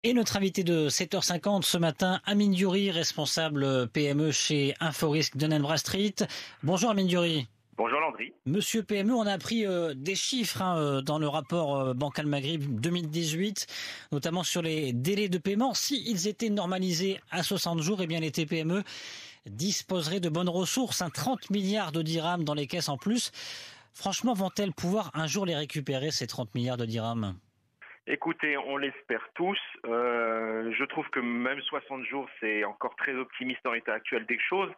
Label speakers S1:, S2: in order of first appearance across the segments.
S1: Et notre invité de 7h50 ce matin, Amine Diouri, responsable PME chez Inforisk Dun & Bradstreet. Bonjour Amine Diouri.
S2: Bonjour Landry.
S1: Monsieur PME, on a appris des chiffres dans le rapport Banque Al Maghrib 2018, notamment sur les délais de paiement. S'ils étaient normalisés à 60 jours, eh bien les TPME disposeraient de bonnes ressources, 30 milliards de dirhams dans les caisses en plus. Franchement, vont-elles pouvoir un jour les récupérer, ces 30 milliards de dirhams ?
S2: Écoutez, on l'espère tous. Je trouve que même 60 jours, c'est encore très optimiste en l'état actuel des choses.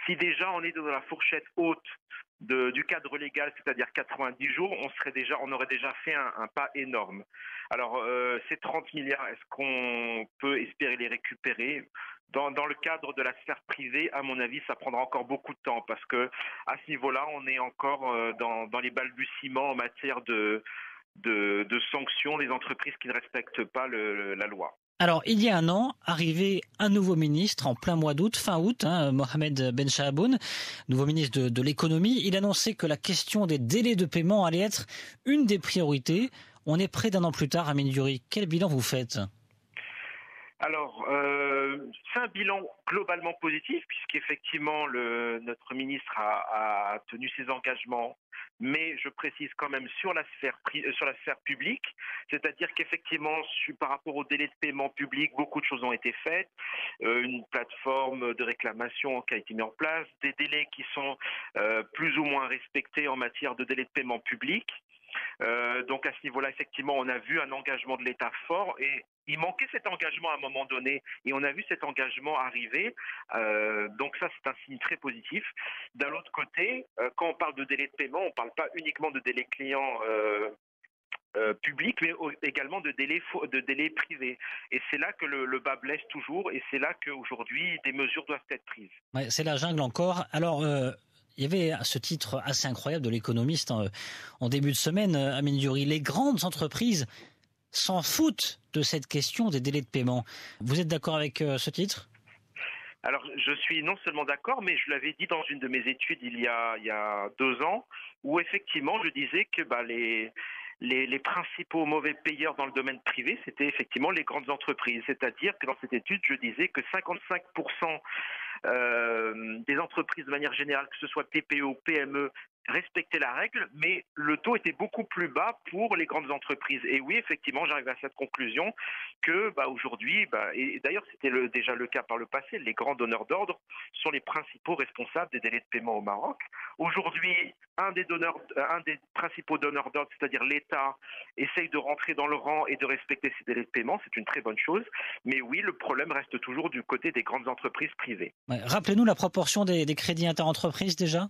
S2: Si déjà on est dans la fourchette haute du cadre légal, c'est-à-dire 90 jours, on aurait déjà fait un pas énorme. Alors, ces 30 milliards, est-ce qu'on peut espérer les récupérer ? Dans le cadre de la sphère privée, à mon avis, ça prendra encore beaucoup de temps parce que à ce niveau-là, on est encore dans les balbutiements en matière de sanctions des entreprises qui ne respectent pas la loi.
S1: Alors, il y a un an, arrivait un nouveau ministre en plein mois d'août, fin août, Mohamed Ben Chahaboun, nouveau ministre de l'économie. Il annonçait que la question des délais de paiement allait être une des priorités. On est près d'un an plus tard, Amine Diouri. Quel bilan vous faites ?
S2: Alors, c'est un bilan globalement positif puisqu'effectivement notre ministre a tenu ses engagements, mais je précise quand même sur la sphère publique, c'est-à-dire qu'effectivement par rapport au délai de paiement public, beaucoup de choses ont été faites, une plateforme de réclamation qui a été mise en place, des délais qui sont plus ou moins respectés en matière de délai de paiement public. Donc à ce niveau-là, effectivement, on a vu un engagement de l'État fort et il manquait cet engagement à un moment donné et on a vu cet engagement arriver. Donc ça, c'est un signe très positif. D'un autre côté, quand on parle de délai de paiement, on ne parle pas uniquement de délai client public, mais également de délai privé. Et c'est là que le bas blesse toujours et c'est là qu'aujourd'hui, des mesures doivent être prises.
S1: Ouais, c'est la jungle encore. Alors, il y avait ce titre assez incroyable de l'Économiste en début de semaine, Amine Diouri. Les grandes entreprises s'en foutent de cette question des délais de paiement. Vous êtes d'accord avec ce titre ?
S2: Alors, je suis non seulement d'accord, mais je l'avais dit dans une de mes études il y a 2 ans, où effectivement, je disais que les principaux mauvais payeurs dans le domaine privé, c'était effectivement les grandes entreprises. C'est-à-dire que dans cette étude, je disais que 55% des entreprises de manière générale, que ce soit TPE ou PME, respectaient la règle, mais le taux était beaucoup plus bas pour les grandes entreprises. Et oui, effectivement, j'arrive à cette conclusion que aujourd'hui, et d'ailleurs c'était déjà le cas par le passé, les grands donneurs d'ordre sont les principaux responsables des délais de paiement au Maroc. Aujourd'hui, un des principaux donneurs d'ordre, c'est-à-dire l'État, essaye de rentrer dans le rang et de respecter ces délais de paiement. C'est une très bonne chose. Mais oui, le problème reste toujours du côté des grandes entreprises privées.
S1: Ouais. Rappelez-nous la proportion des crédits interentreprises déjà ?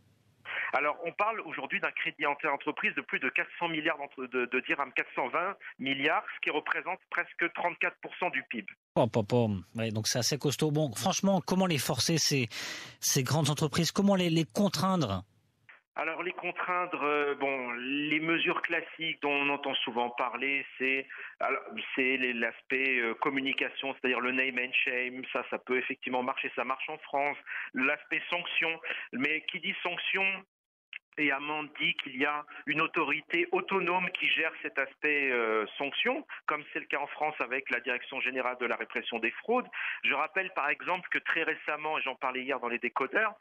S2: Alors, on parle aujourd'hui d'un crédit inter-entreprise de plus de 400 milliards de dirhams, 420 milliards, ce qui représente presque 34% du PIB.
S1: Ouais, donc c'est assez costaud. Bon, franchement, comment les forcer, ces grandes entreprises ? Comment les contraindre ?
S2: Alors les contraindre, les mesures classiques dont on entend souvent parler, c'est l'aspect communication, c'est-à-dire le name and shame. Ça peut effectivement marcher, ça marche en France. L'aspect sanction, mais qui dit sanction et amende dit qu'il y a une autorité autonome qui gère cet aspect sanction, comme c'est le cas en France avec la Direction générale de la répression des fraudes. Je rappelle par exemple que très récemment, et j'en parlais hier dans les décodeurs,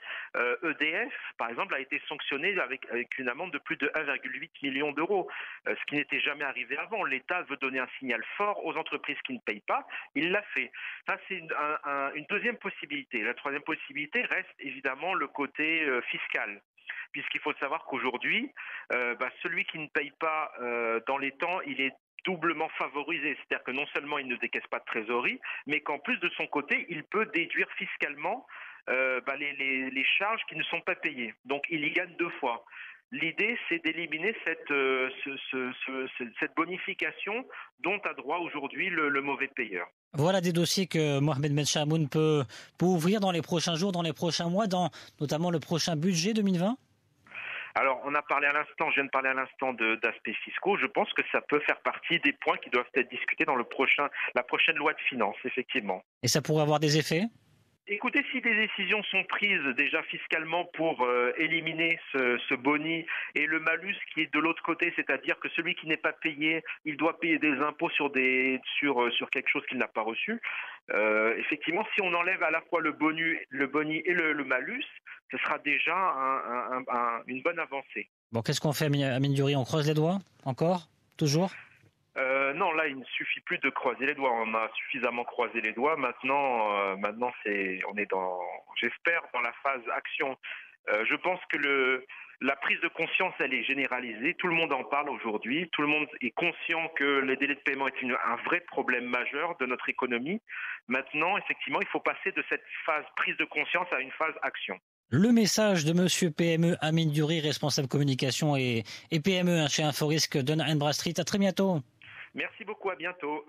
S2: EDF, par exemple, a été sanctionné avec une amende de plus de 1,8 million d'euros, ce qui n'était jamais arrivé avant. L'État veut donner un signal fort aux entreprises qui ne payent pas, il l'a fait. Ça, c'est une deuxième possibilité. La troisième possibilité reste évidemment le côté fiscal. Puisqu'il faut savoir qu'aujourd'hui, celui qui ne paye pas dans les temps, il est doublement favorisé. C'est-à-dire que non seulement il ne décaisse pas de trésorerie, mais qu'en plus de son côté, il peut déduire fiscalement les charges qui ne sont pas payées. Donc il y gagne 2 fois. L'idée, c'est d'éliminer cette bonification dont a droit aujourd'hui le mauvais payeur.
S1: Voilà des dossiers que Mohamed Ben Chahaboun peut ouvrir dans les prochains jours, dans les prochains mois, dans notamment le prochain budget 2020 ?
S2: Alors, je viens de parler à l'instant d'aspects fiscaux. Je pense que ça peut faire partie des points qui doivent être discutés dans la prochaine loi de finances, effectivement.
S1: Et ça pourrait avoir des effets ?
S2: Écoutez, si des décisions sont prises déjà fiscalement pour éliminer ce boni et le malus qui est de l'autre côté, c'est-à-dire que celui qui n'est pas payé, il doit payer des impôts sur quelque chose qu'il n'a pas reçu. Effectivement, si on enlève à la fois le boni et le malus, ce sera déjà une bonne avancée.
S1: Bon, qu'est-ce qu'on fait, Amine Duri? On croise les doigts? Encore? Toujours?
S2: Non, là, il ne suffit plus de croiser les doigts. On a suffisamment croisé les doigts. Maintenant, on est j'espère, dans la phase action. Je pense que la prise de conscience, elle est généralisée. Tout le monde en parle aujourd'hui. Tout le monde est conscient que les délais de paiement est un vrai problème majeur de notre économie. Maintenant, effectivement, il faut passer de cette phase prise de conscience à une phase action.
S1: Le message de Monsieur PME Amine Duri, responsable communication et PME chez Inforisque de Bradstreet. À très bientôt.
S2: Merci beaucoup, à bientôt.